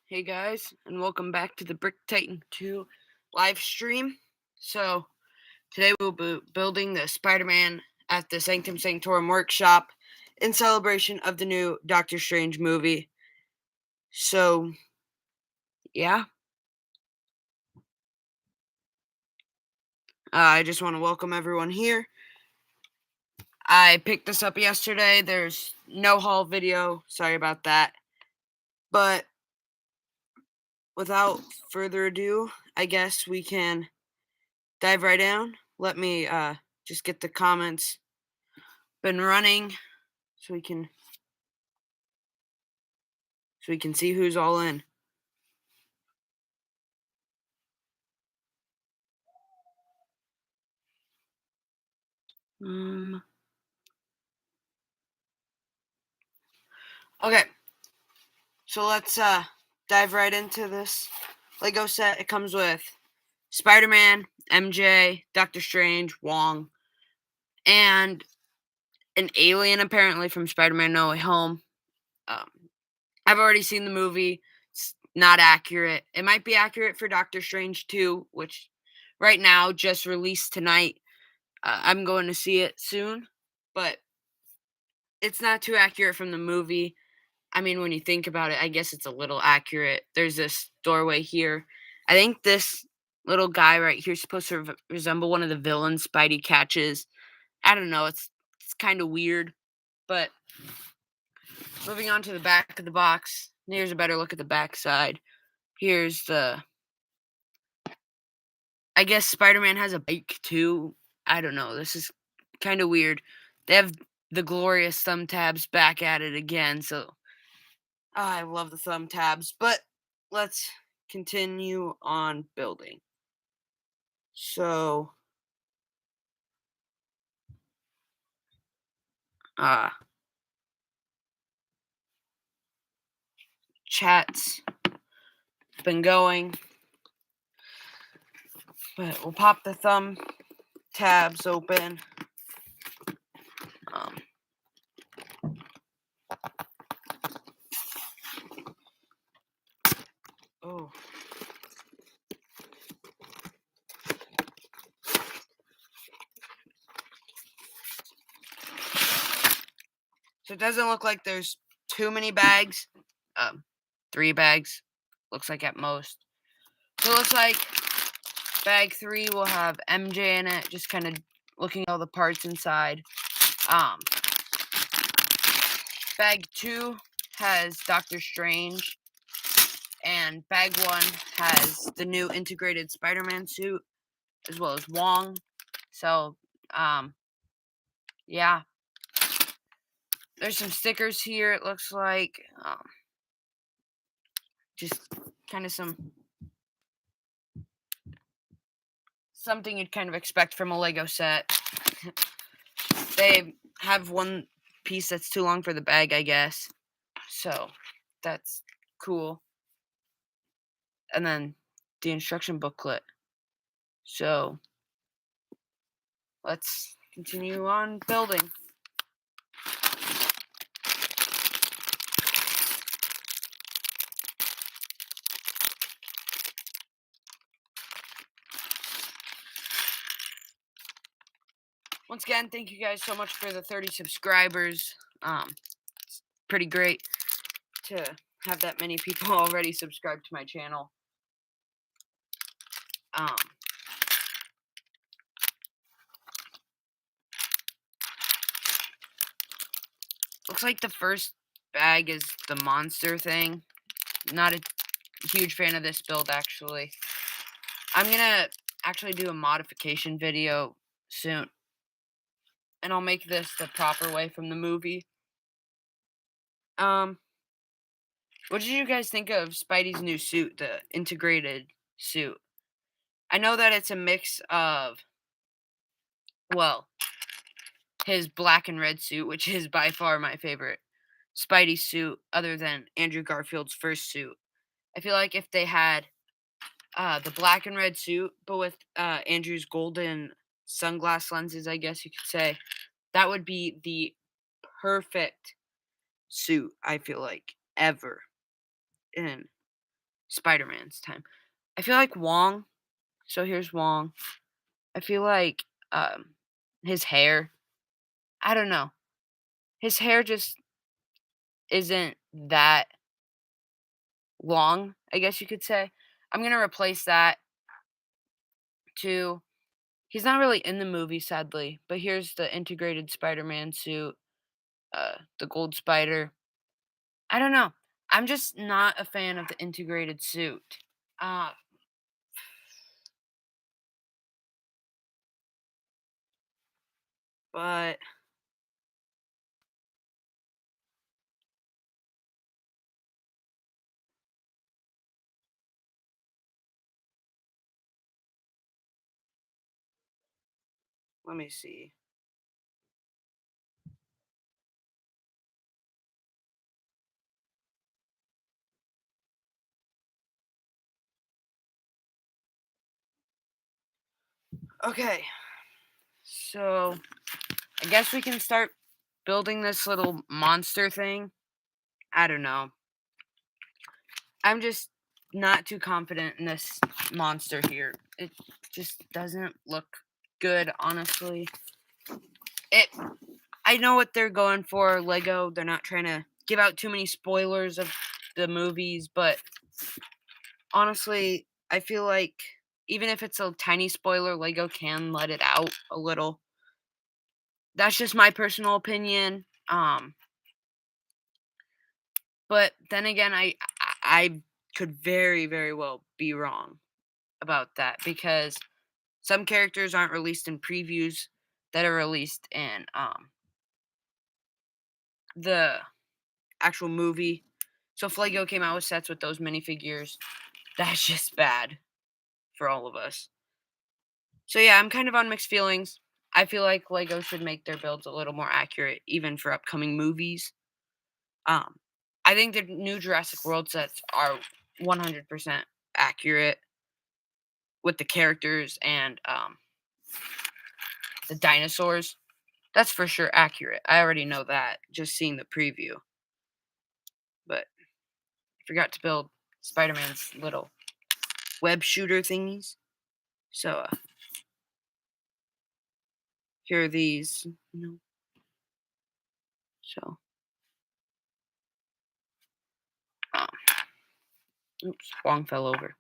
Hey guys, and welcome back to the Brick Titan 2 live stream. So, today we'll be building the Spider-Man at the Sanctum Sanctorum workshop in celebration of the new Doctor Strange movie. So, yeah. I just want to welcome everyone here. I picked this up yesterday. There's no haul video. Sorry about that. But without further ado, I guess we can dive right in. Let me just get the comments been running so we can see who's all in. Okay, so let's dive right into this Lego set. It comes with Spider-Man, MJ, Doctor Strange, Wong, and an alien apparently from Spider-Man No Way Home. I've already seen the movie. It's not accurate. It might be accurate for Doctor Strange 2, which right now just released tonight. I'm going to see it soon, but it's not too accurate from the movie. I mean, when you think about it, I guess it's a little accurate. There's this doorway here. I think this little guy right here is supposed to resemble one of the villains Spidey catches. I don't know. It's kind of weird. But moving on to the back of the box. Here's a better look at the back side. Here's the... I guess Spider-Man has a bike too. I don't know. This is kind of weird. They have the glorious thumb tabs back at it again, so I love the thumb tabs, but let's continue on building. So, chat's been going, but we'll pop the thumb tabs open. Oh. So it doesn't look like there's too many bags. 3 bags, looks like at most. So it looks like bag 3 will have MJ in it, just kind of looking at all the parts inside. Bag 2 has Doctor Strange, and bag 1 has the new integrated Spider-Man suit, as well as Wong. So, yeah. There's some stickers here, it looks like. Just kind of something you'd kind of expect from a Lego set. They have one piece that's too long for the bag, I guess. So, that's cool. And then the instruction booklet. So, let's continue on building. Once again, thank you guys so much for the 30 subscribers. It's pretty great to have that many people already subscribed to my channel. Looks like the first bag is the monster thing. Not a huge fan of this build, actually. I'm gonna actually do a modification video soon. And I'll make this the proper way from the movie. What did you guys think of Spidey's new suit, the integrated suit? I know that it's a mix of, well, his black and red suit, which is by far my favorite Spidey suit, other than Andrew Garfield's first suit. I feel like if they had the black and red suit, but with Andrew's golden sunglass lenses, I guess you could say, that would be the perfect suit, I feel like, ever. And Spider-Man's time. I feel like Wong. So here's Wong. I feel like his hair. I don't know. His hair just isn't that long, I guess you could say. I'm gonna replace that to he's not really in the movie, sadly, but here's the integrated Spider-Man suit, the gold spider. I don't know. I'm just not a fan of the integrated suit. Uh, but let me see. Okay, so I guess we can start building this little monster thing. I don't know. I'm just not too confident in this monster here. It just doesn't look good, honestly. It I know what they're going for, Lego. They're not trying to give out too many spoilers of the movies, but honestly, I feel like even if it's a tiny spoiler, Lego can let it out a little. That's just my personal opinion. But then again, I could very very well be wrong about that because some characters aren't released in previews that are released in the actual movie. So if Lego came out with sets with those minifigures, that's just bad for all of us. So yeah, I'm kind of on mixed feelings. I feel like Lego should make their builds a little more accurate, even for upcoming movies. Um, I think the new Jurassic World sets are 100% accurate with the characters and the dinosaurs. That's for sure accurate. I already know that just seeing the preview. But I forgot to build Spider-Man's little web shooter thingies. So here are these. So um, oops, Wong fell over.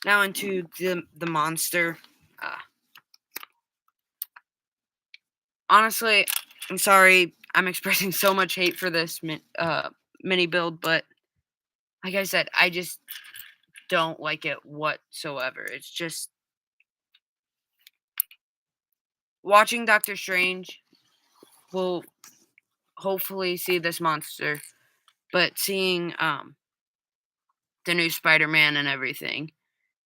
Now into the monster. Uh, Honestly, I'm sorry. I'm expressing so much hate for this mini build, but like I said, I just don't like it whatsoever. It's just watching Doctor Strange will hopefully see this monster, but seeing the new Spider-Man and everything,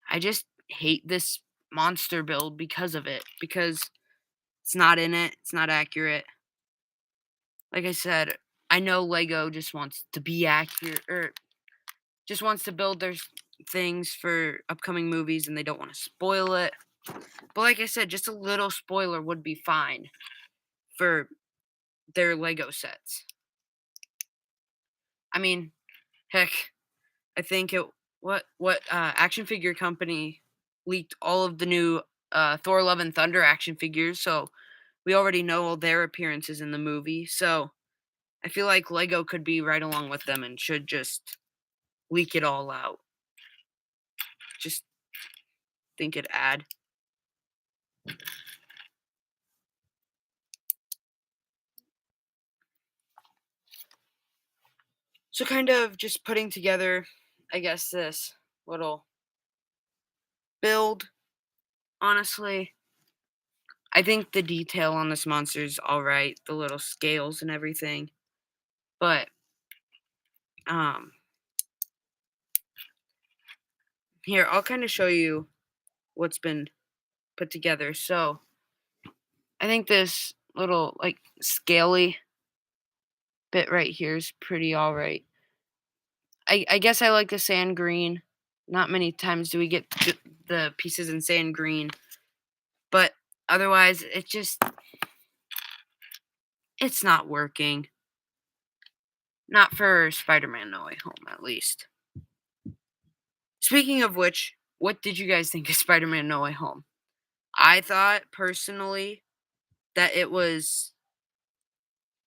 I just hate this monster build because of it. Because it's not in it. It's not accurate. Like I said, I know Lego just wants to be accurate or just wants to build their things for upcoming movies and they don't want to spoil it. But like I said, just a little spoiler would be fine for their Lego sets. I mean, heck, I think it what action figure company leaked all of the new Thor Love and Thunder action figures, so we already know all their appearances in the movie. So I feel like Lego could be right along with them and should just leak it all out. Just think it ad. So kind of just putting together, I guess, this little build. Honestly, I think the detail on this monster is all right, the little scales and everything. But um here, I'll kind of show you what's been put together. So, I think this little like scaly bit right here is pretty all right. I guess I like the sand green. Not many times do we get the pieces in sand green, but otherwise it's not working. Not for Spider-Man No Way Home, at least. Speaking of which, what did you guys think of Spider-Man No Way Home? I thought personally that it was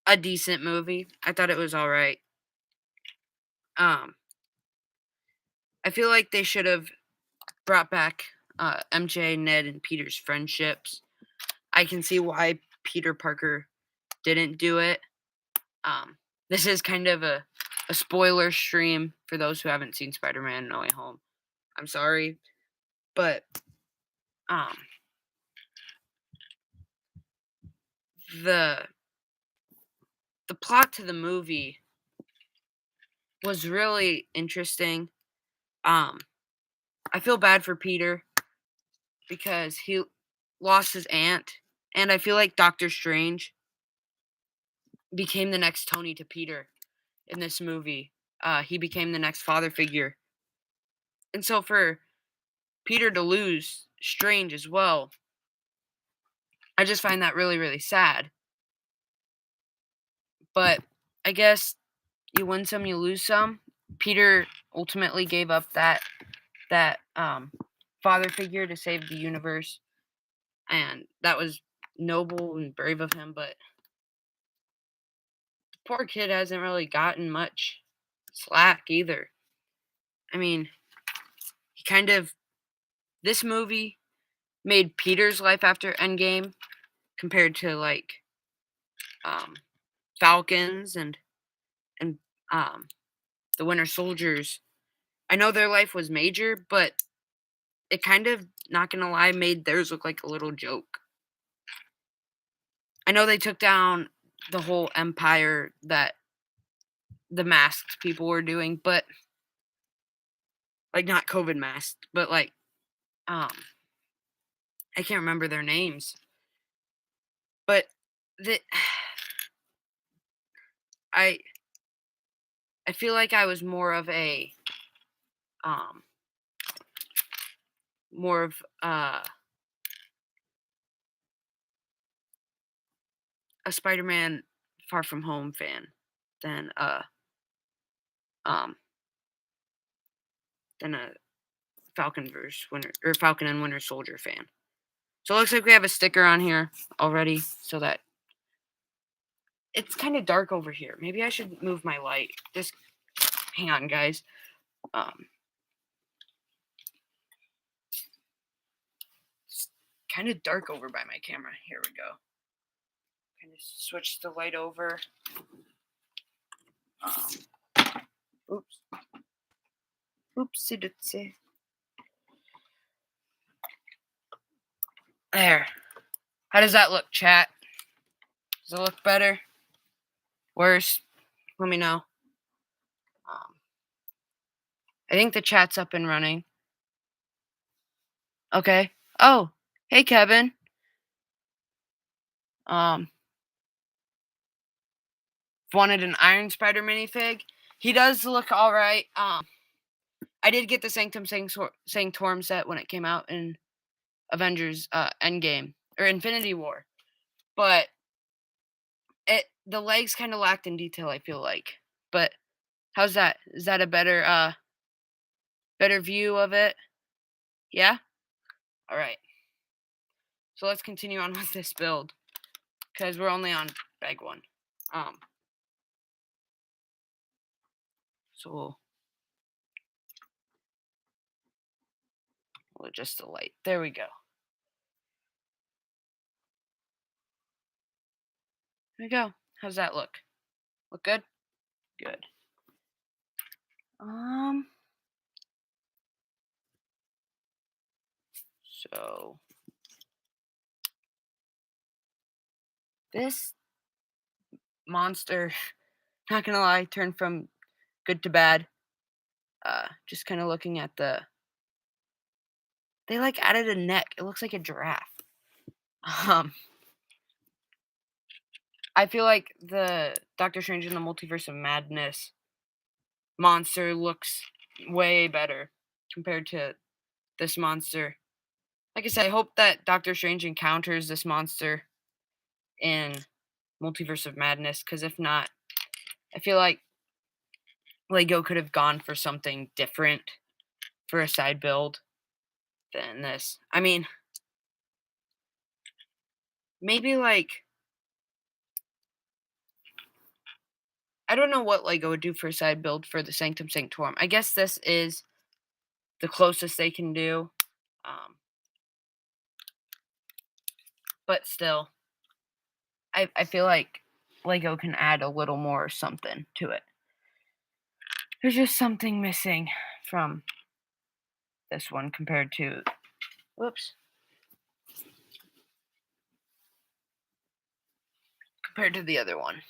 a decent movie. I thought it was all right. Um, I feel like they should have brought back MJ, Ned, and Peter's friendships. I can see why Peter Parker didn't do it. This is kind of a spoiler stream for those who haven't seen Spider-Man No Way Home. I'm sorry, but um, the plot to the movie was really interesting. I feel bad for Peter because he lost his aunt, and I feel like Doctor Strange became the next Tony to Peter in this movie. He became the next father figure, and so for Peter to lose Strange as well, I just find that really, really sad. But I guess you win some, you lose some. Peter ultimately gave up that father figure to save the universe, and that was noble and brave of him. But the poor kid hasn't really gotten much slack either. I mean, he kind of this movie made Peter's life after Endgame compared to like Falcons and the Winter Soldiers. I know their life was major, but it kind of, not gonna lie, made theirs look like a little joke. I know they took down the whole empire that the masked people were doing, but like not COVID masked, but like I can't remember their names. But the I I feel like I was um more of a Spider-Man Far From Home fan than um a Falcon and Winter Soldier fan. So it looks like we have a sticker on here already, so that it's kind of dark over here. Maybe I should move my light. Just hang on, guys. It's kind of dark over by my camera. Here we go. Kind of switch the light over. Oops. Oopsie doopsie. There. How does that look, chat? Does it look better? Worse? Let me know. I think the chat's up and running. Okay. Oh, hey, Kevin. Wanted an Iron Spider minifig. He does look all right. I did get the Sanctum Sanctorum set when it came out in Avengers Endgame or Infinity War, but the legs kind of lacked in detail, I feel like. But how's that? Is that a better view of it? Yeah? All right. So let's continue on with this build because we're only on bag 1. So we'll adjust the light. There we go. There we go. How's that look? Look good? Good. So this monster, not gonna lie, turned from good to bad. Just kind of looking at they like added a neck. It looks like a giraffe. I feel like the Doctor Strange in the Multiverse of Madness monster looks way better compared to this monster. Like I said, I hope that Doctor Strange encounters this monster in Multiverse of Madness, because if not, I feel like Lego could have gone for something different for a side build than this. I mean, maybe like I don't know what Lego would do for a side build for the Sanctum Sanctorum. I guess this is the closest they can do. But still, I feel like Lego can add a little more something to it. There's just something missing from this one compared to, compared to the other one.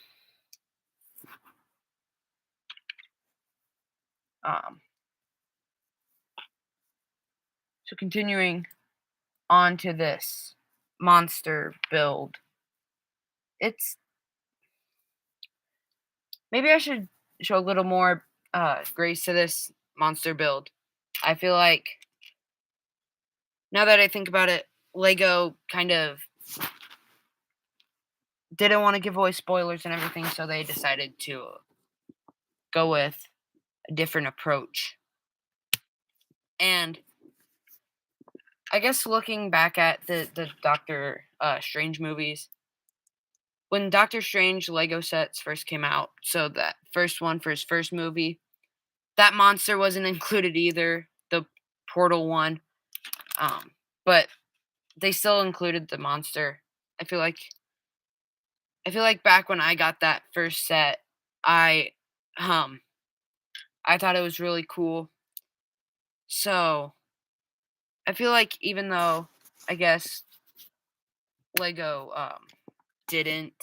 So continuing on to this monster build. Maybe I should show a little more grace to this monster build. I feel like, now that I think about it, Lego kind of didn't want to give away spoilers and everything, so they decided to go with a different approach. And I guess looking back at the Doctor Strange movies, when Doctor Strange Lego sets first came out, so that first one for his first movie, that monster wasn't included either, the portal one. But they still included the monster. I feel like back when I got that first set, I thought it was really cool. So I feel like even though I guess Lego didn't,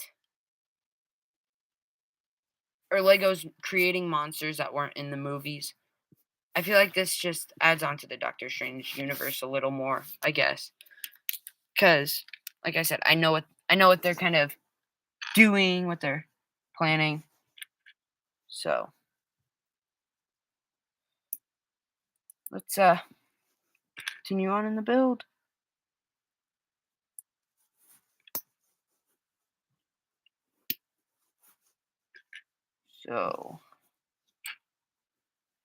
or Lego's creating monsters that weren't in the movies, I feel like this just adds on to the Doctor Strange universe a little more, I guess. Because, like I said, I know what they're kind of doing, what they're planning. So let's continue on in the build. So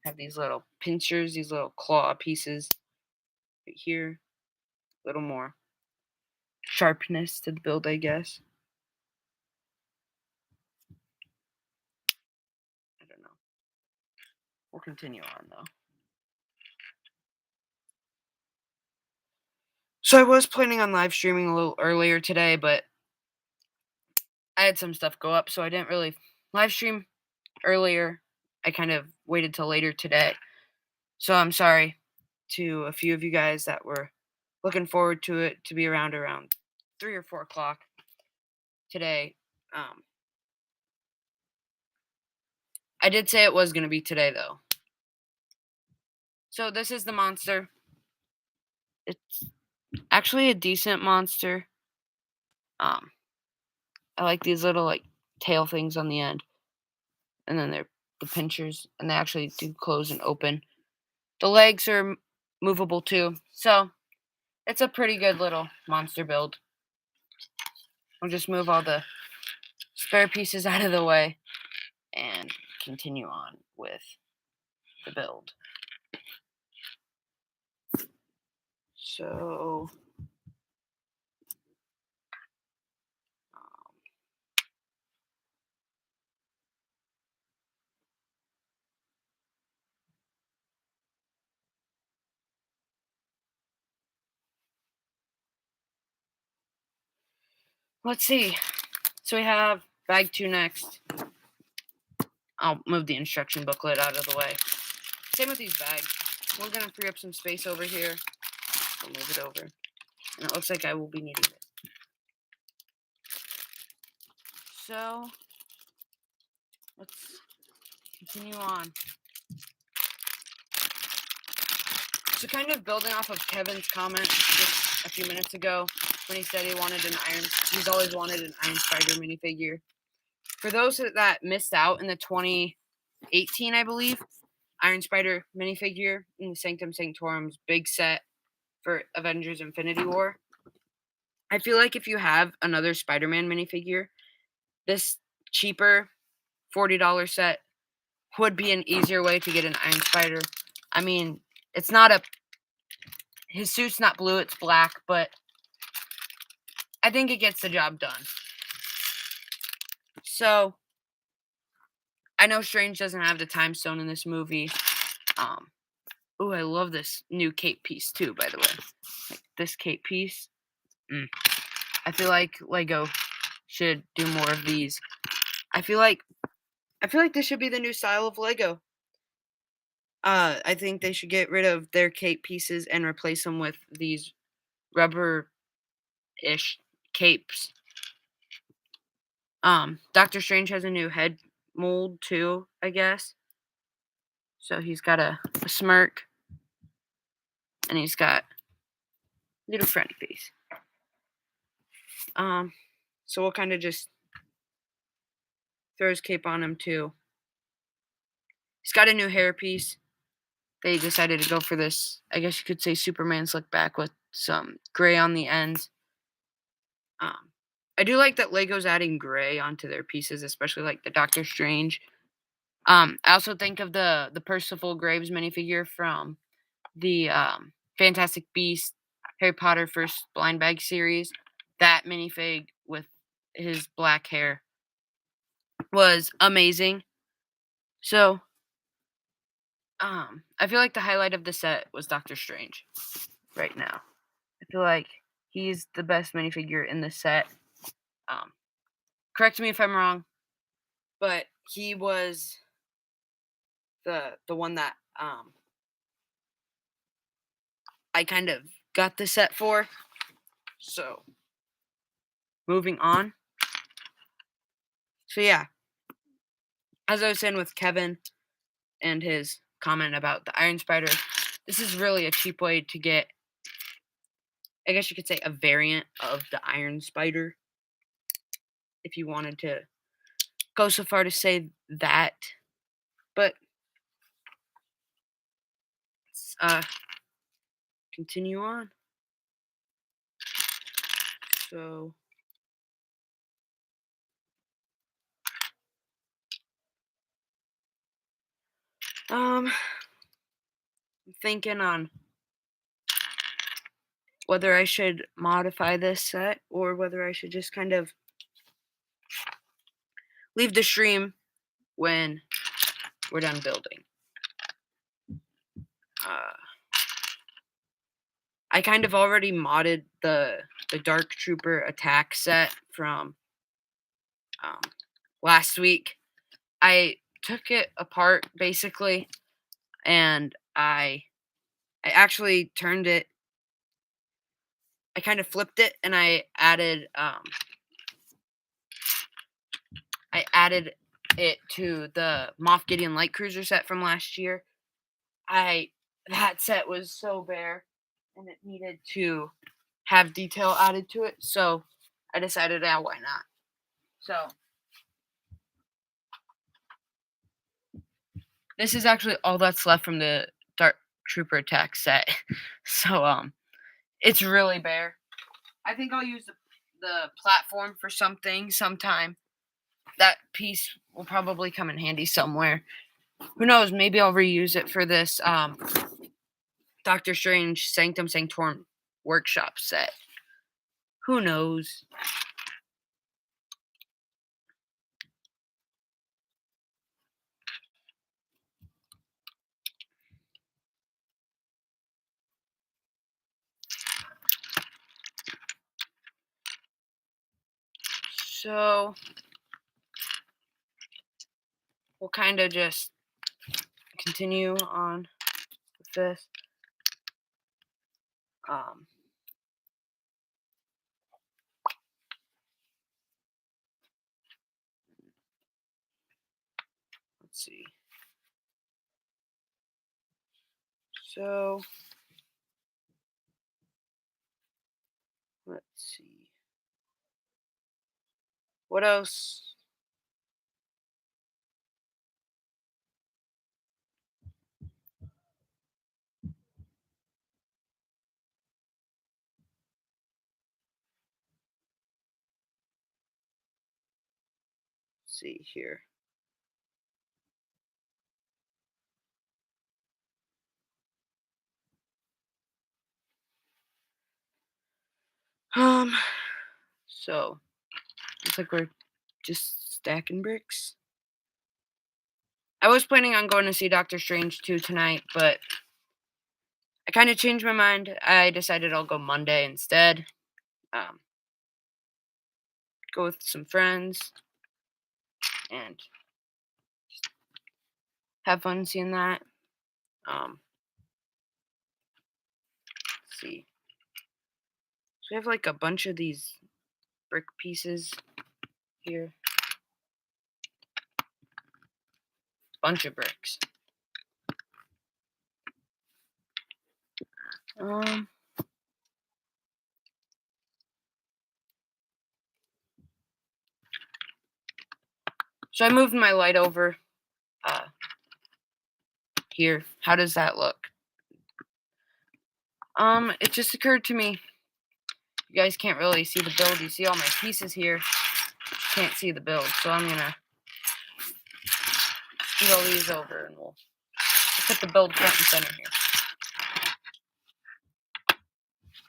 have these little pinchers, these little claw pieces right here. A little more sharpness to the build, I guess. I don't know. We'll continue on though. So I was planning on live streaming a little earlier today, but I had some stuff go up, so I didn't really live stream earlier. I kind of waited till later today. So I'm sorry to a few of you guys that were looking forward to it to be around 3 or 4 o'clock today. I did say it was going to be today, though. So this is the monster. It's actually a decent monster. I like these little like tail things on the end, and then they're the pinchers, and they actually do close and open. The legs are movable too, so it's a pretty good little monster build. I'll just move all the spare pieces out of the way and continue on with the build. So let's see. So we have bag 2 next. I'll move the instruction booklet out of the way. Same with these bags. We're going to free up some space over here. I'll move it over. And it looks like I will be needing it. So let's continue on. So kind of building off of Kevin's comment just a few minutes ago when he said he's always wanted an Iron Spider minifigure. For those that missed out in the 2018, I believe, Iron Spider minifigure in the Sanctum Sanctorum's big set for Avengers Infinity War, I feel like if you have another Spider-Man minifigure, this cheaper $40 set would be an easier way to get an Iron Spider. I mean, It's not a his suit's not blue, it's black, but I think it gets the job done. So I know Strange doesn't have the time stone in this movie. Oh, I love this new cape piece too, by the way. Like this cape piece. I feel like Lego should do more of these. I feel like this should be the new style of Lego. I think they should get rid of their cape pieces and replace them with these rubber-ish capes. Doctor Strange has a new head mold too, I guess. So he's got a smirk, and he's got a little friendly face. So we'll kind of just throw his cape on him too. He's got a new hairpiece. They decided to go for this, I guess you could say, Superman slick back with some gray on the ends. I do like that Lego's adding gray onto their pieces, especially like the Doctor Strange. I also think of the Percival Graves minifigure from the Fantastic Beasts Harry Potter First Blind Bag series. That minifig with his black hair was amazing. So, I feel like the highlight of the set was Doctor Strange right now. I feel like he's the best minifigure in the set. Correct me if I'm wrong, but he was the one that I kind of got the set for. So, moving on. So yeah, as I was saying with Kevin and his comment about the Iron Spider, this is really a cheap way to get, I guess you could say, a variant of the Iron Spider, if you wanted to go so far to say that. But let's continue on. So I'm thinking on whether I should modify this set or whether I should just kind of leave the stream when we're done building. I kind of already modded the Dark Trooper attack set from last week. I took it apart basically, and I actually turned it. I kind of flipped it, and I added it to the Moff Gideon Light Cruiser set from last year. That set was so bare, and it needed to have detail added to it, so I decided, why not? So this is actually all that's left from the Dark Trooper attack set. So it's really bare. I think I'll use the platform for something sometime. That piece will probably come in handy somewhere. Who knows? Maybe I'll reuse it for this Doctor Strange Sanctum Sanctorum workshop set. Who knows? So we'll kind of just continue on with this. Let's see. So let's see. What else? Let's see here. Um, so looks like we're just stacking bricks. I was planning on going to see Doctor Strange 2 tonight, but I kind of changed my mind. I decided I'll go Monday instead. Um, go with some friends and have fun seeing that. Let's see. So we have like a bunch of these brick pieces here. Bunch of bricks. Um, so I moved my light over here. How does that look? It just occurred to me. You guys can't really see the build. You see all my pieces here. Can't see the build, so I'm gonna scoot all these over and we'll put the build front and center here.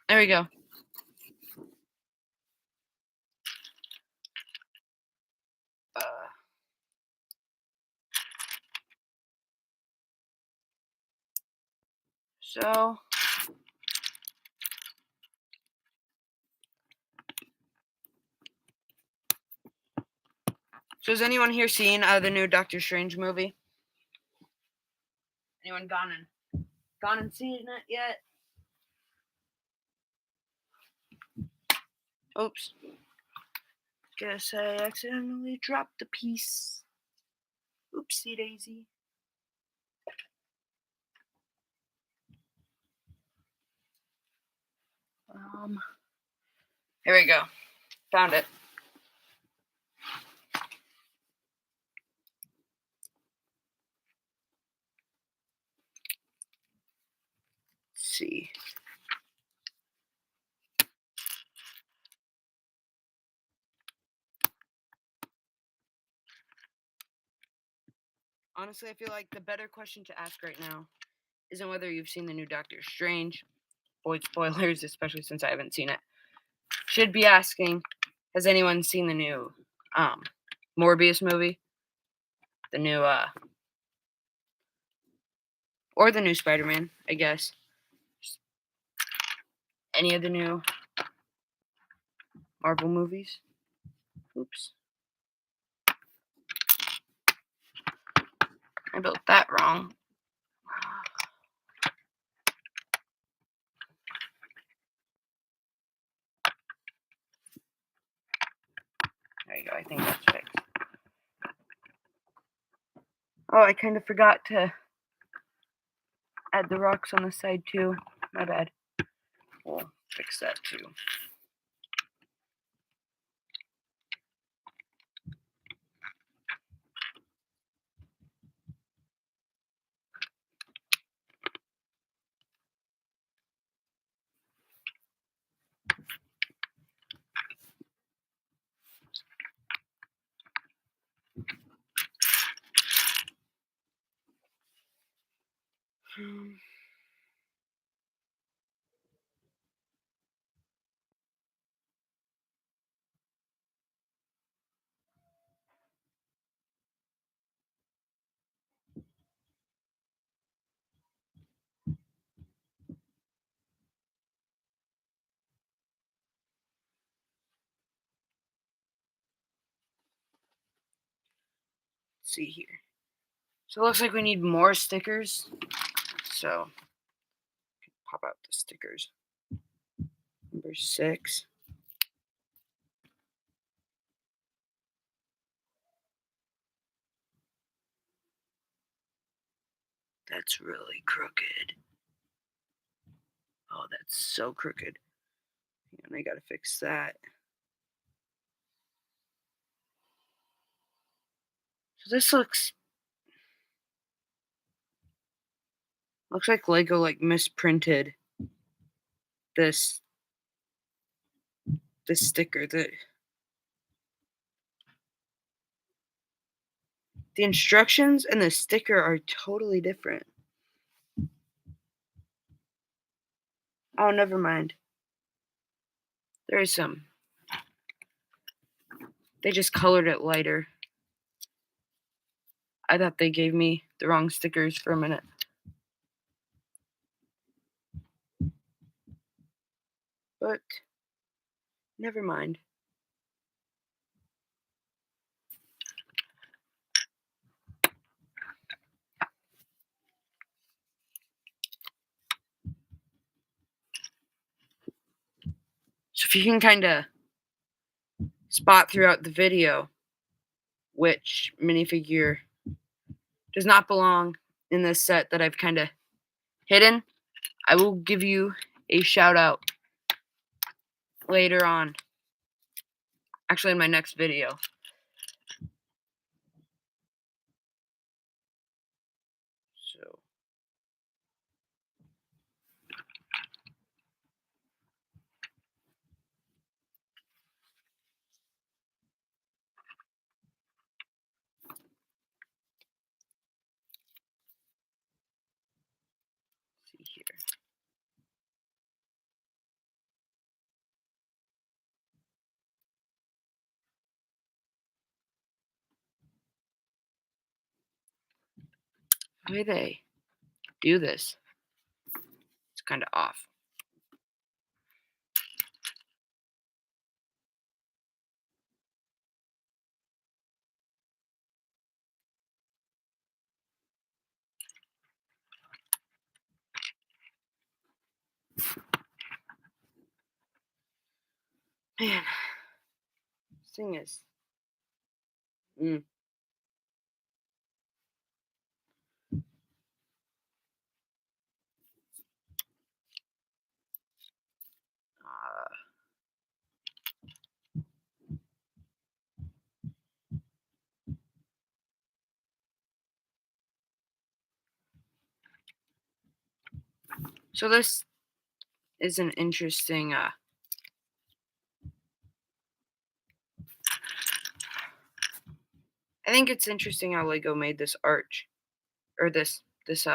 There we go. So has anyone here seen the new Doctor Strange movie? Anyone gone and seen it yet? Oops. Guess I accidentally dropped a piece. Oopsie daisy. Here we go. Found it. Let's see. Honestly, I feel like the better question to ask right now isn't whether you've seen the new Doctor Strange. Avoid spoilers, especially since I haven't seen it. Should be asking, has anyone seen the new Morbius movie? The new or the new Spider-Man, I guess. Any of the new Marvel movies? Oops. I built that wrong. There you go. I think that's fixed. Oh, I kind of forgot to add the rocks on the side too. My bad. We'll fix that too. Let's see here. So it looks like we need more stickers. So pop out the stickers. Number 6. That's really crooked. Oh, that's so crooked. And I gotta fix that. So this looks like Lego like misprinted this sticker. The instructions and the sticker are totally different. Oh, never mind. There is some. They just colored it lighter. I thought they gave me the wrong stickers for a minute. But never mind. So if you can kind of spot throughout the video which minifigure does not belong in this set that I've kind of hidden, I will give you a shout out later on. Actually, in my next video. So see here. The way they do this, it's kind of off. Man, this thing is. Uh, so this is an interesting. I think it's interesting how Lego made this arch, or this this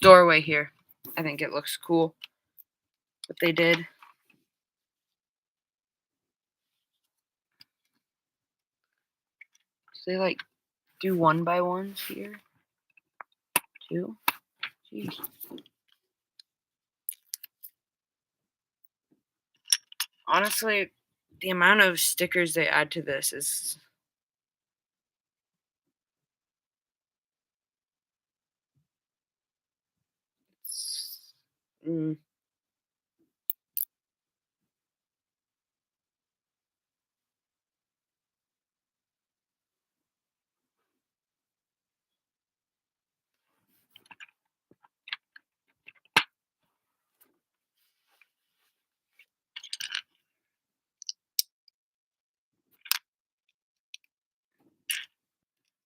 doorway here. I think it looks cool what they did. So they like do one by ones here. Two. Jeez. Honestly, the amount of stickers they add to this is mm.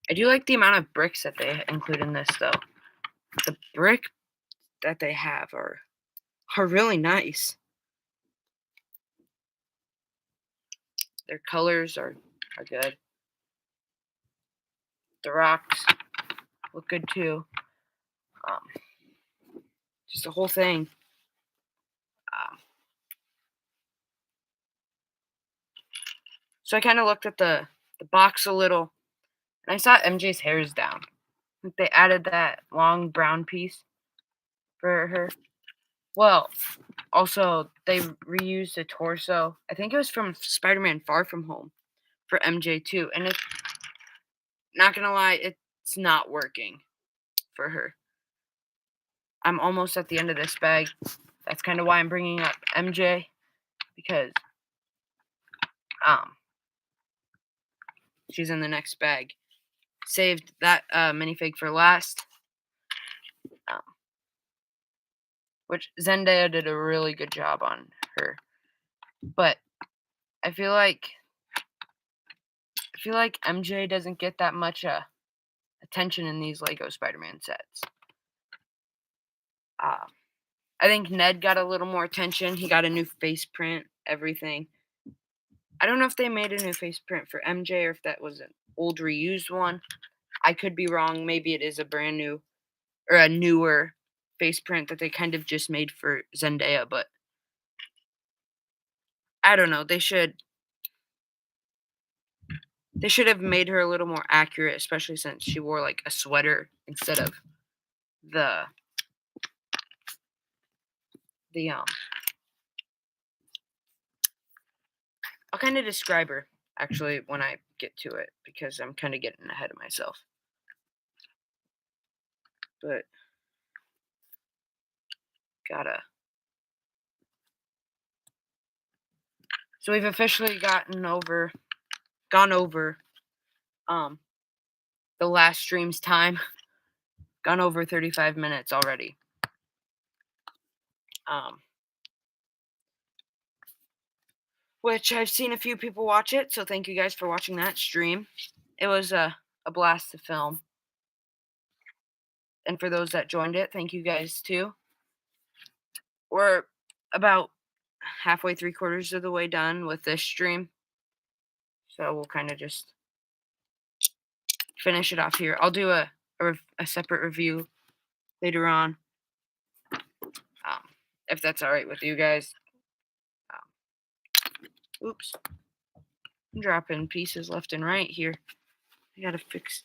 I do like the amount of bricks that they include in this, though. The brick that they have are really nice. Their colors are good. The rocks look good too. Just the whole thing. So I kind of looked at the box a little, and I saw MJ's hair is down. Like they added that long brown piece for her. Well, also they reused the torso. I think it was from Spider-Man Far From Home for MJ too, and it's not gonna lie, it's not working for her. I'm almost at the end of this bag. That's kind of why I'm bringing up MJ, because she's in the next bag. Saved that minifig for last, which Zendaya did a really good job on her. But I feel like MJ doesn't get that much attention in these Lego Spider-Man sets. I think Ned got a little more attention. He got a new face print, everything. I don't know if they made a new face print for MJ or if that was an old reused one. I could be wrong. Maybe it is a brand new or a newer face print that they kind of just made for Zendaya, but I don't know. They should have made her a little more accurate, especially since she wore like a sweater instead of the the I'll kind of describe her actually when I get to it because I'm kind of getting ahead of myself. But gotta. So we've officially gone over um the last stream's time. Gone over 35 minutes already. Um which I've seen a few people watch it, so thank you guys for watching that stream. It was a blast to film. And for those that joined it, thank you guys too. We're about halfway, 3/4 of the way done with this stream. So we'll kind of just finish it off here. I'll do a separate review later on, if that's all right with you guys. Oops. I'm dropping pieces left and right here. I gotta fix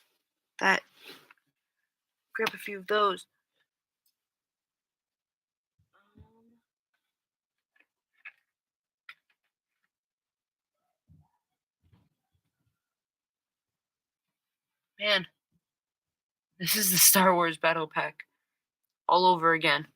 that. Grab a few of those. Man, this is the Star Wars Battle Pack all over again.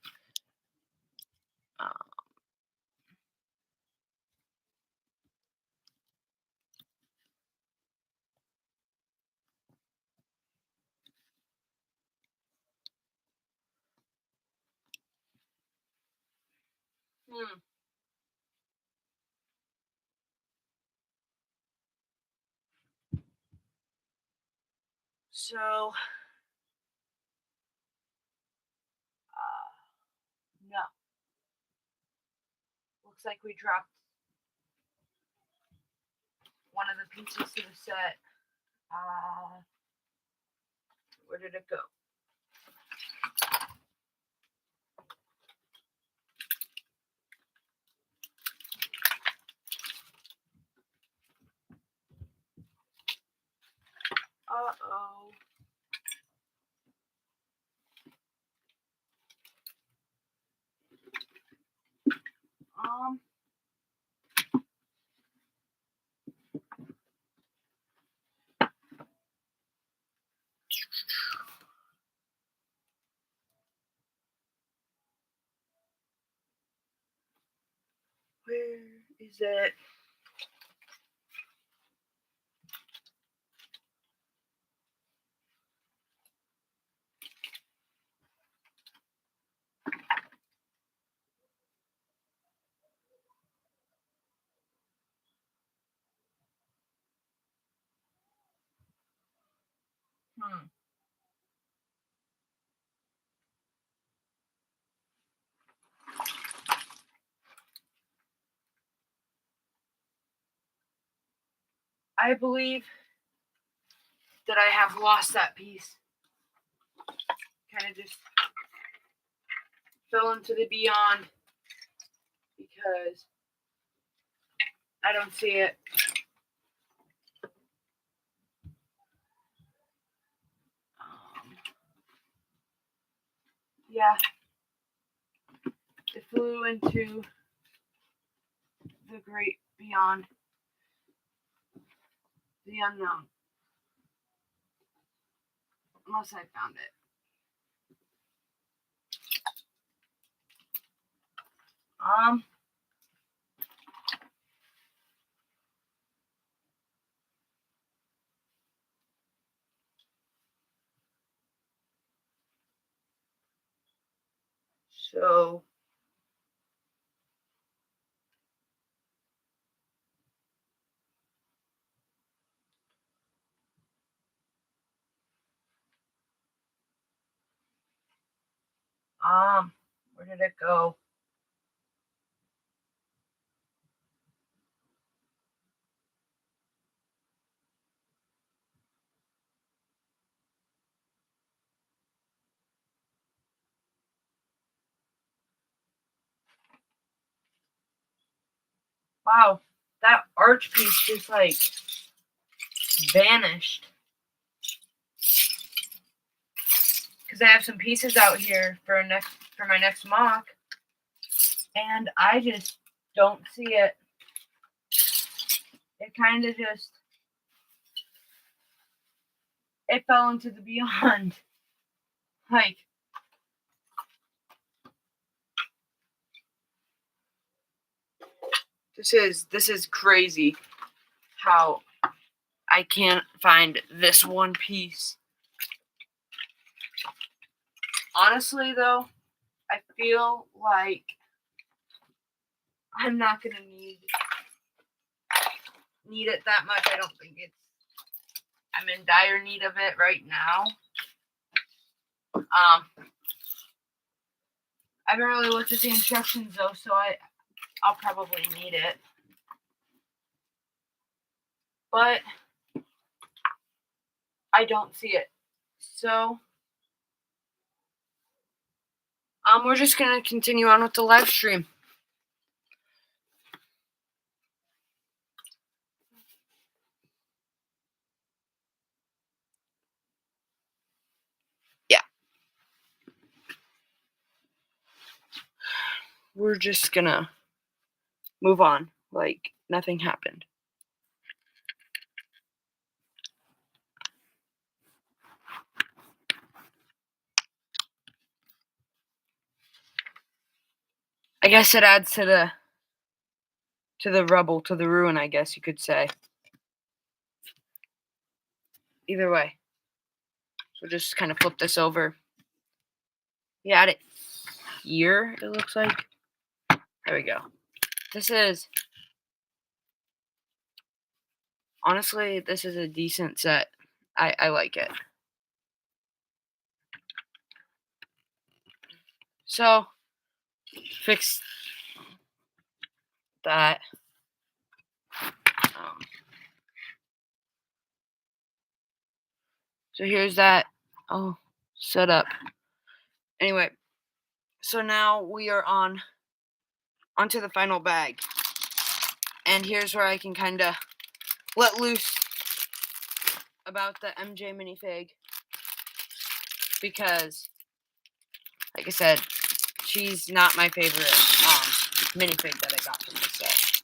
So, no. Looks like we dropped one of the pieces to the set. Where did it go? Uh-oh. Where is it? I believe that I have lost that piece. Kind of just fell into the beyond because I don't see it. Yeah, it flew into the great beyond, the unknown. Unless I found it. So where did it go? Wow, that arch piece just like vanished. Because I have some pieces out here for my next mock, and I just don't see it. It kind of just it fell into the beyond. Like, this is crazy how I can't find this one piece. Honestly, though, I feel like I'm not gonna need it that much. I don't think I'm in dire need of it right now. I haven't really looked at the instructions though, so I'll probably need it. But I don't see it. So we're just gonna continue on with the live stream. Yeah. We're just gonna move on like nothing happened. I guess it adds to the rubble, to the ruin, I guess you could say. Either way. So just kind of flip this over. We add it here, it looks like. There we go. This is, honestly, this is a decent set. I like it. So, fix that. So here's that setup. Anyway, so now we are onto the final bag. And here's where I can kind of let loose about the MJ minifig. Because, like I said, she's not my favorite minifig that I got from this set.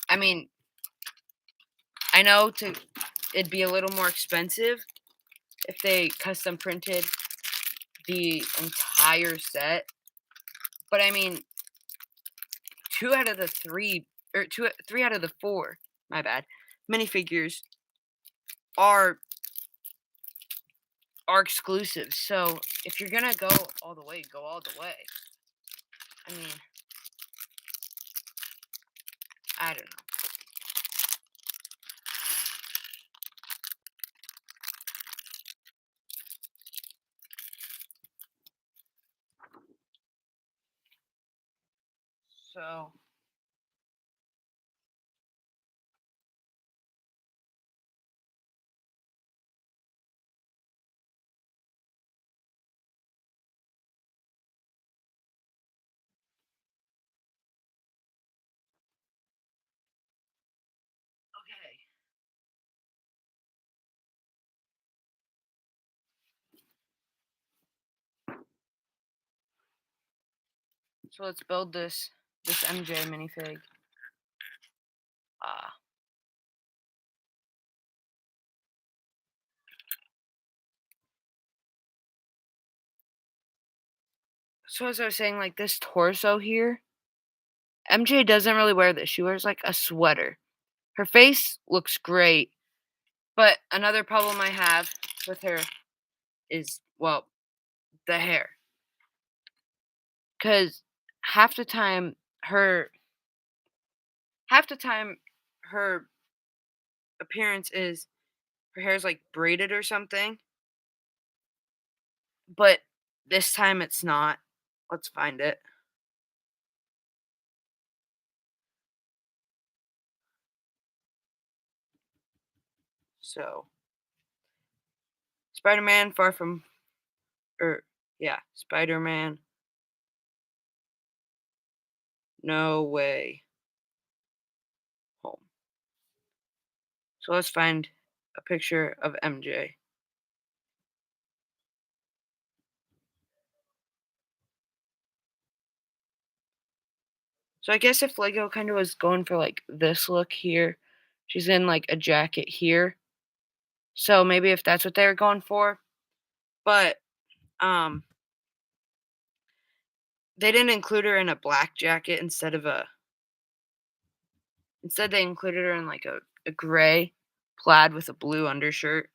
I mean, I know it'd be a little more expensive if they custom printed the entire set. But I mean, three out of the four, my bad, minifigures are exclusive. So if you're gonna go all the way, go all the way. I mean, I don't know. So okay. So let's build this MJ minifig. So as I was saying, like this torso here, MJ doesn't really wear this. She wears like a sweater. Her face looks great, but another problem I have with her is, well, the hair. Because half the time her appearance is her hair's like braided or something. But this time it's not. Let's find it. So Spider-Man Spider-Man. No way. So let's find a picture of MJ. So I guess if Lego kind of was going for like this look here, she's in like a jacket here. So maybe if that's what they were going for, but um they didn't include her in a black jacket instead they included her in like a gray plaid with a blue undershirt.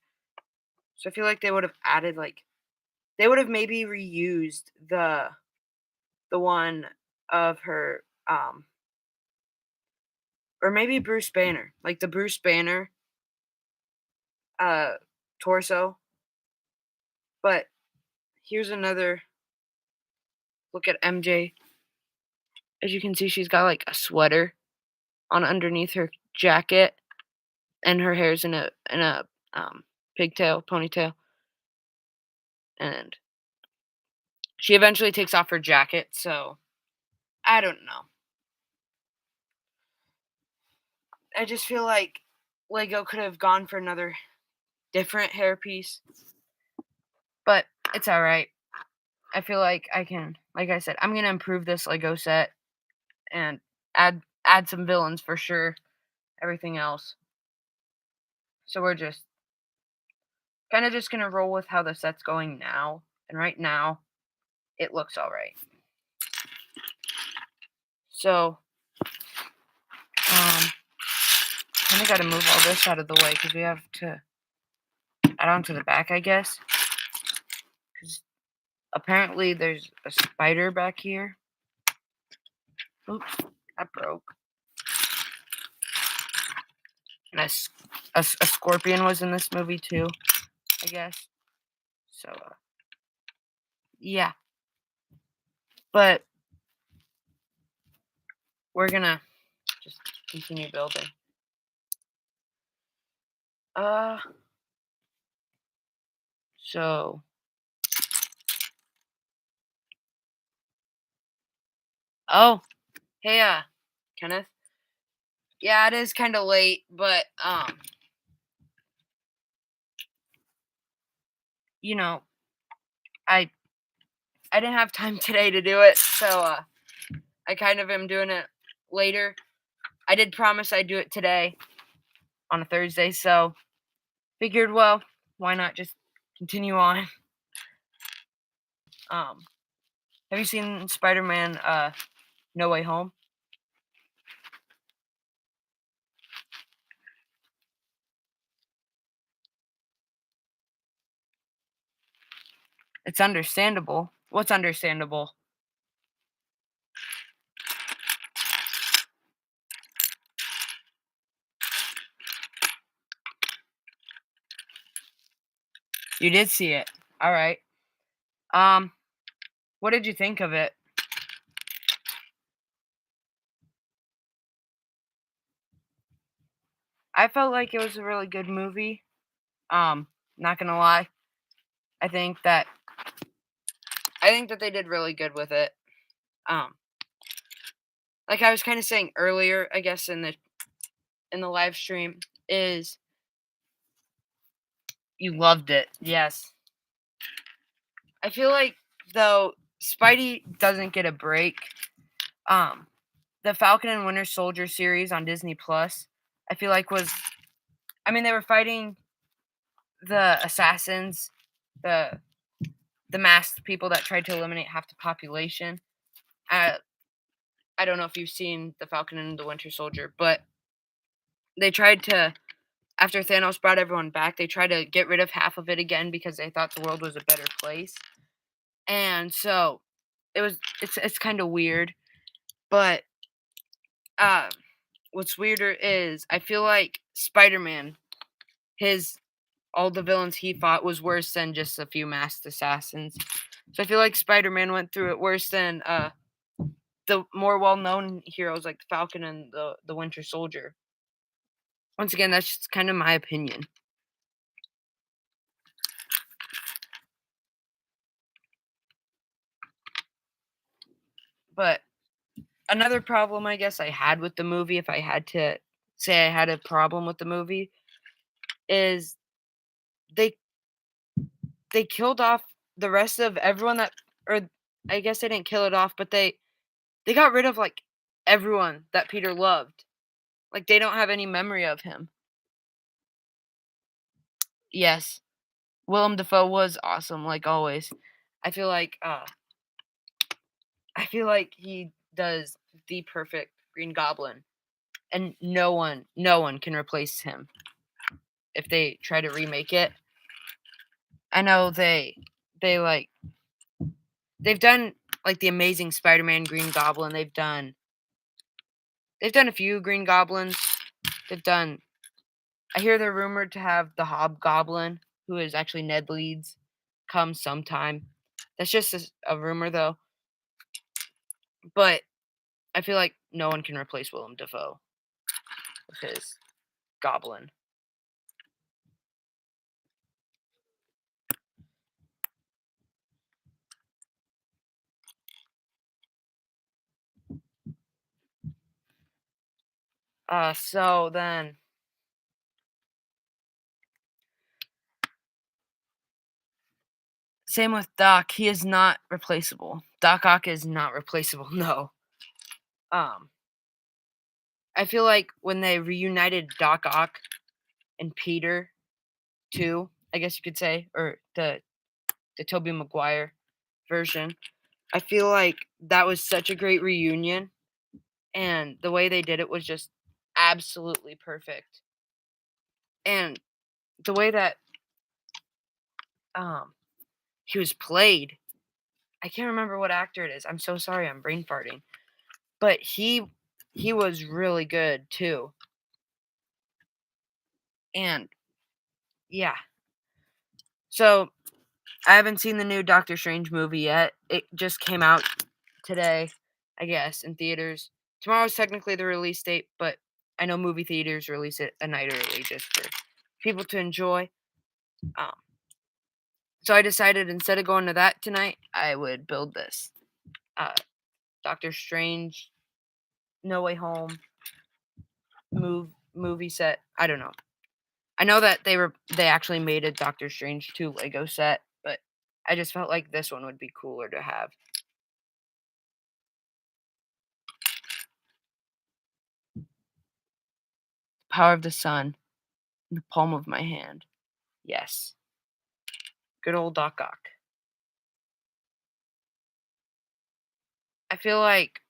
So I feel like they would have added like they would have maybe reused the one of her or maybe Bruce Banner, like the Bruce Banner uh torso. But here's another look at MJ. As you can see, she's got like a sweater on underneath her jacket, and her hair's in a pigtail, ponytail, and she eventually takes off her jacket. So I don't know. I just feel like Lego could have gone for another different hairpiece, but it's all right. I feel like I can, like I said, I'm gonna improve this Lego set and add some villains for sure. Everything else. So we're just kind of just gonna roll with how the set's going now. And right now, it looks all right. So, kind of got to move all this out of the way because we have to add on to the back, I guess. Because apparently there's a spider back here. Oops, that broke. And a scorpion was in this movie too, I guess. So, yeah. But we're gonna just continue building. Uh, so oh, hey, Kenneth. Yeah, it is kind of late, but you know, I I didn't have time today to do it, so I kind of am doing it later. I did promise I'd do it today on a Thursday, so figured, well, why not just continue on? Um, have you seen Spider-Man No Way Home? It's understandable. What's understandable? You did see it. All right. Um, what did you think of it? I felt like it was a really good movie. Not gonna lie. I think that they did really good with it. Um, like I was kind of saying earlier, I guess in the live stream, is you loved it. Yes. I feel like though Spidey doesn't get a break. Um, the Falcon and Winter Soldier series on Disney Plus, I feel like was, I mean, they were fighting the assassins, the masked people that tried to eliminate half the population. I don't know if you've seen the Falcon and the Winter Soldier, but they tried to, after Thanos brought everyone back, they tried to get rid of half of it again because they thought the world was a better place. And so it's kind of weird, but uh what's weirder is I feel like Spider-Man, his all the villains he fought was worse than just a few masked assassins. So I feel like Spider-Man went through it worse than the more well-known heroes like the Falcon and the Winter Soldier. Once again, that's just kind of my opinion. But another problem I guess I had with the movie, if I had to say I had a problem with the movie, is they they killed off the rest of everyone that, or I guess they didn't kill it off, but they got rid of, like, everyone that Peter loved. Like, they don't have any memory of him. Yes. Willem Dafoe was awesome, like always. I feel like, I feel like he does the perfect Green Goblin, and no one can replace him if they try to remake it. I know they, like they've done, like, the Amazing Spider-Man Green Goblin, they've done a few Green Goblins. They've done I hear they're rumored to have the Hobgoblin, who is actually Ned Leeds, come sometime. That's just a rumor, though. But I feel like no one can replace Willem Dafoe with his Goblin. So then, same with Doc. He is not replaceable. Doc Ock is not replaceable. No. Um, I feel like when they reunited Doc Ock and Peter too, I guess you could say, or the Tobey Maguire version, I feel like that was such a great reunion, and the way they did it was just absolutely perfect. And the way that um he was played, I can't remember what actor it is. I'm so sorry, I'm brain farting. But he was really good too. And yeah. So I haven't seen the new Doctor Strange movie yet. It just came out today, I guess, in theaters. Tomorrow's technically the release date, but I know movie theaters release it a night early just for people to enjoy. Um, so I decided instead of going to that tonight, I would build this uh, Doctor Strange No Way Home movie set. I don't know. I know that they actually made a Doctor Strange 2 Lego set, but I just felt like this one would be cooler to have. Power of the sun in the palm of my hand. Yes. Good old Doc Ock. I feel like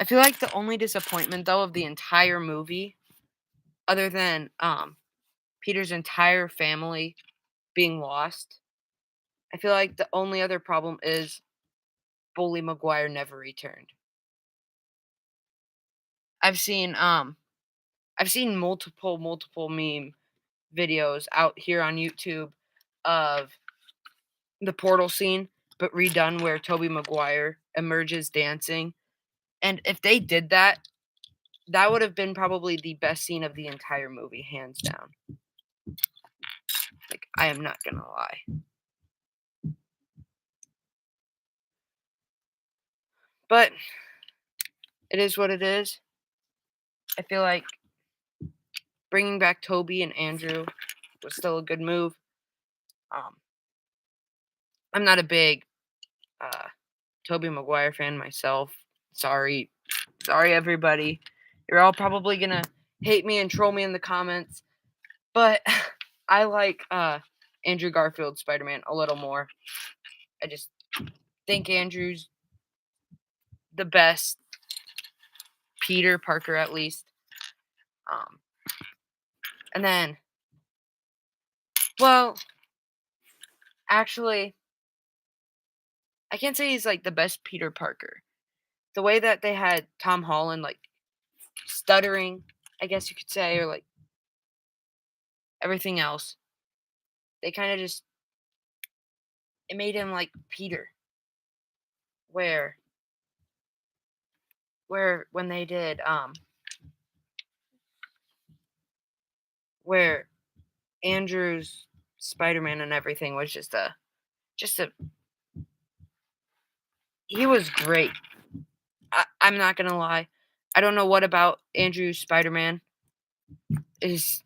I feel like the only disappointment though of the entire movie, other than Peter's entire family being lost, I feel like the only other problem is Bully Maguire never returned. I've seen I've seen multiple meme videos out here on YouTube of the portal scene, but redone where Tobey Maguire emerges dancing. And if they did that, that would have been probably the best scene of the entire movie, hands down. Like, I am not gonna lie. But it is what it is. I feel like bringing back Toby and Andrew was still a good move. Um, I'm not a big Tobey Maguire fan myself. Sorry, everybody. You're all probably gonna hate me and troll me in the comments, but I like Andrew Garfield's Spider-Man a little more. I just think Andrew's the best Peter Parker, at least. Um, and then, well, actually, I can't say he's like the best Peter Parker. The way that they had Tom Holland like stuttering, I guess you could say, or like everything else, they kind of just it made him like Peter. Where when they did where Andrew's Spider-Man and everything was just a he was great. I'm not gonna lie. I don't know what about Andrew's Spider-Man is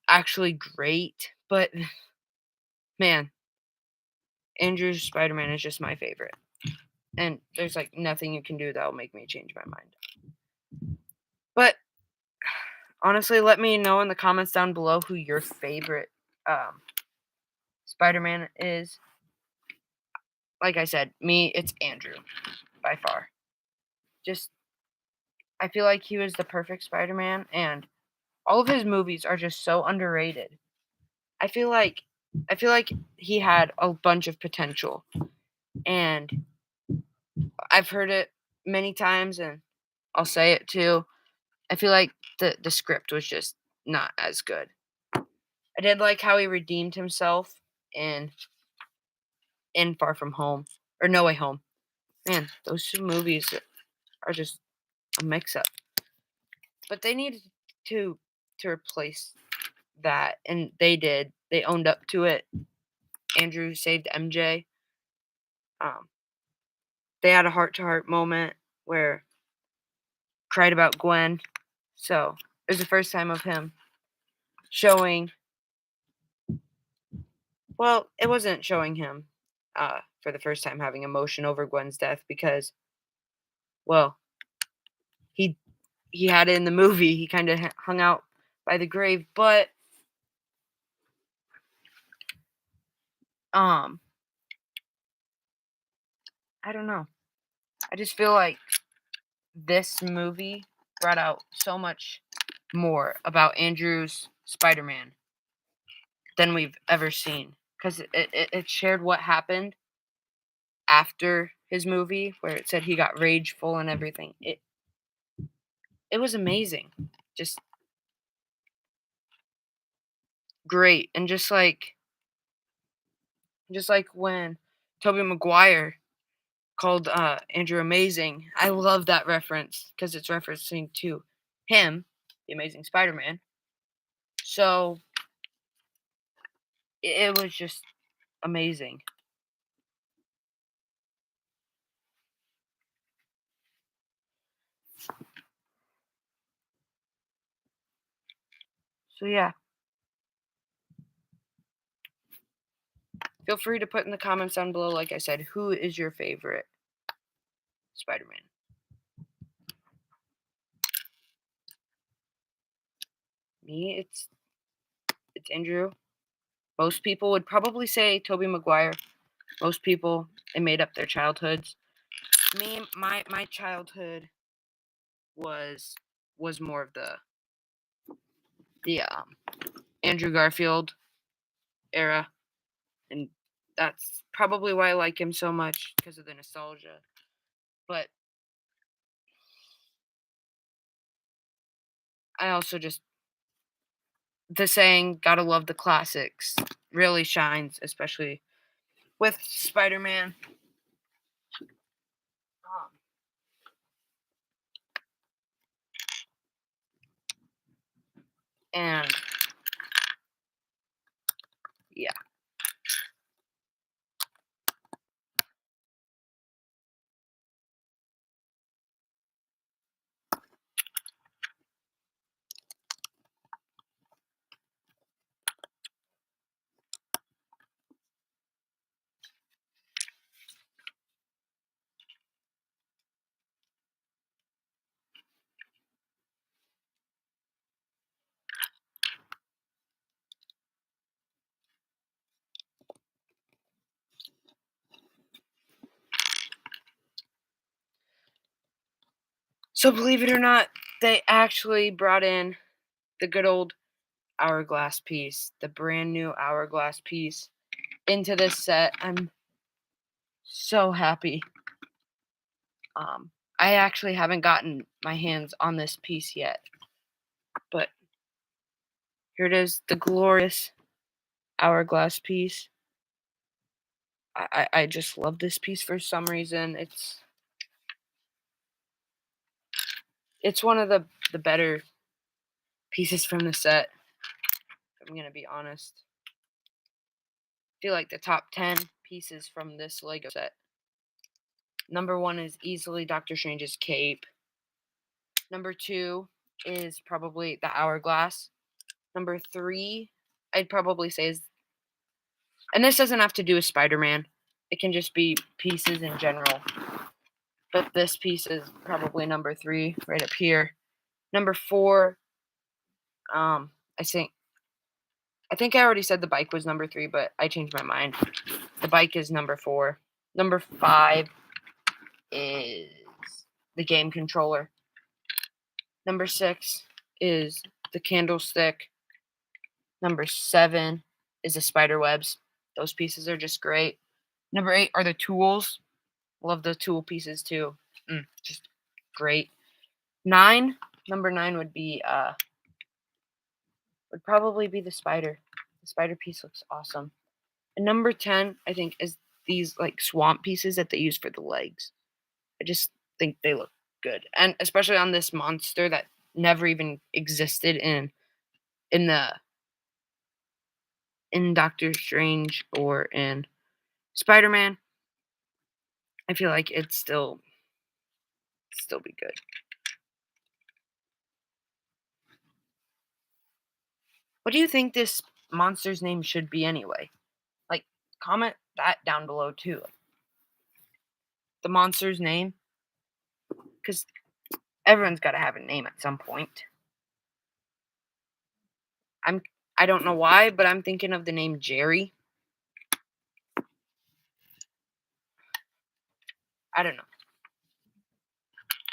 actually great, but man, Andrew's Spider-Man is just my favorite. And there's like nothing you can do that'll make me change my mind. But honestly, let me know in the comments down below who your favorite Spider-Man is. Like I said, me, it's Andrew by far. Just I feel like he was the perfect Spider-Man, and all of his movies are just so underrated. I feel like he had a bunch of potential, and I've heard it many times, and I'll say it too. I feel like the script was just not as good. I did like how he redeemed himself in Far From Home or No Way Home. Man, those two movies are just a mix-up. But they needed to replace that, and they did. They owned up to it. Andrew saved MJ. They had a heart-to-heart moment where cried about Gwen. So it was the first time of him showing. Well, it wasn't showing him for the first time having emotion over Gwen's death because, well, he had it in the movie. He kind of hung out by the grave, but I don't know. I just feel like this movie brought out so much more about Andrew's Spider-Man than we've ever seen, because it shared what happened after his movie, where it said he got rageful and everything. It was amazing, just great, and just like when Tobey Maguire called Andrew amazing. I love that reference because it's referencing to him, the Amazing Spider-Man. So it was just amazing. So yeah, feel free to put in the comments down below, like I said, who is your favorite Spider-Man? Me, it's Andrew. Most people would probably say Tobey Maguire. Most people, they made up their childhoods. Me, my childhood was more of the Andrew Garfield era, and that's probably why I like him so much, because of the nostalgia. But I also just, the saying "gotta love the classics" really shines, especially with Spider-Man. And yeah. So believe it or not, they actually brought in the good old hourglass piece, the brand new hourglass piece, into this set. I'm so happy. I actually haven't gotten my hands on this piece yet, but here it is, the glorious hourglass piece. I just love this piece for some reason. It's one of the better pieces from the set, if I'm gonna be honest. I feel like the top 10 pieces from this Lego set. Number 1 is easily Doctor Strange's cape. Number 2 is probably the hourglass. Number 3, I'd probably say is, and this doesn't have to do with Spider-Man. It can just be pieces in general. But this piece is probably number 3 right up here. Number 4, I think I already said the bike was number 3, but I changed my mind. The bike is number 4. Number 5 is the game controller. Number 6 is the candlestick. Number 7 is the spider webs. Those pieces are just great. Number 8 are the tools. Love the tool pieces too. Just great. Number 9 would probably be the spider. The spider piece looks awesome. And number 10, I think, is these like swamp pieces that they use for the legs. I just think they look good. And especially on this monster that never even existed in Doctor Strange or in Spider-Man. I feel like it'd still be good. What do you think this monster's name should be anyway? Like, comment that down below too. The monster's name, because everyone's got to have a name at some point. I don't know why, but I'm thinking of the name Jerry. I don't know.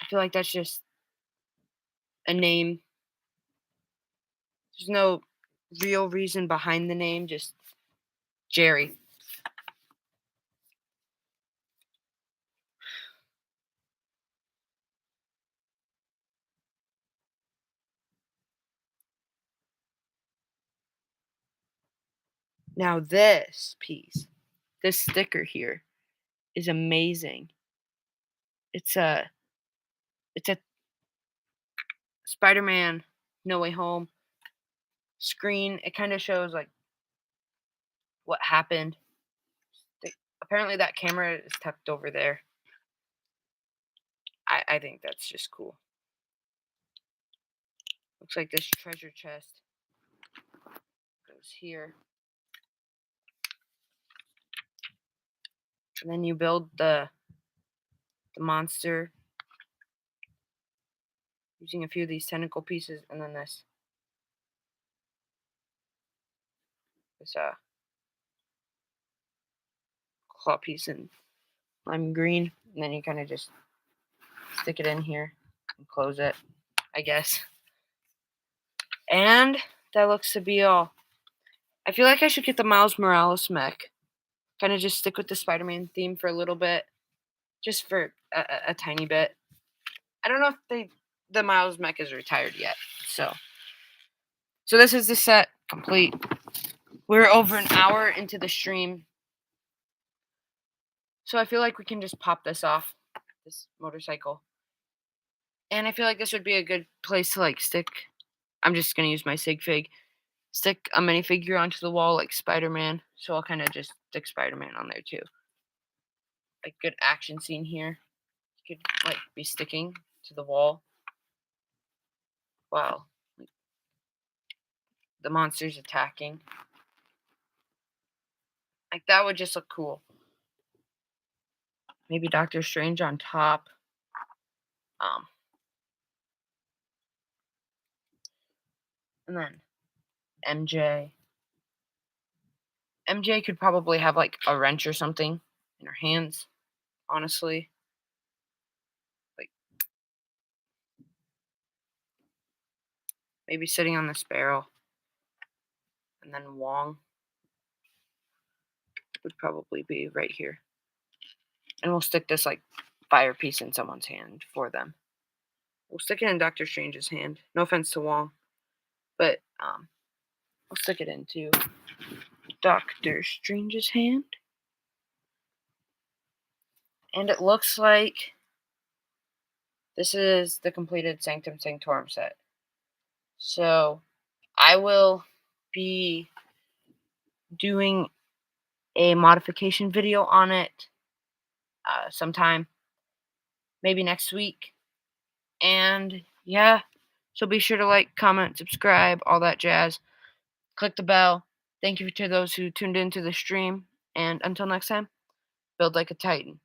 I feel like that's just a name. There's no real reason behind the name, just Jerry. Now this piece, this sticker here, is amazing. It's a Spider-Man No Way Home screen. It kind of shows like what happened. Apparently that camera is tucked over there. I think that's just cool. Looks like this treasure chest goes here. And then you build the monster using a few of these tentacle pieces, and then this claw piece in lime green, and then you kind of just stick it in here and close it, I guess. And that looks to be all. I feel like I should get the Miles Morales mech. Kind of just stick with the Spider-Man theme for a little bit, just for a tiny bit. I don't know if the Miles mech is retired yet, so this is the set complete. We're over an hour into the stream, so I feel like we can just pop this off, this motorcycle. And I feel like this would be a good place to like stick. I'm just gonna use my sig fig. Stick a minifigure onto the wall like Spider-Man. So I'll kind of just stick Spider-Man on there too. Like good action scene here. You could like be sticking to the wall while like, the monster's attacking. Like that would just look cool. Maybe Doctor Strange on top. And then MJ. MJ could probably have like a wrench or something in her hands, honestly. Like maybe sitting on this barrel. And then Wong would probably be right here. And we'll stick this like fire piece in someone's hand for them. We'll stick it in Doctor Strange's hand. No offense to Wong, but we'll stick it into Doctor Strange's hand. And it looks like this is the completed Sanctum Sanctorum set. So I will be doing a modification video on it sometime, maybe next week. And yeah, so be sure to like, comment, subscribe, all that jazz. click the bell. Thank you to those who tuned into the stream. And until next time, build like a Titan.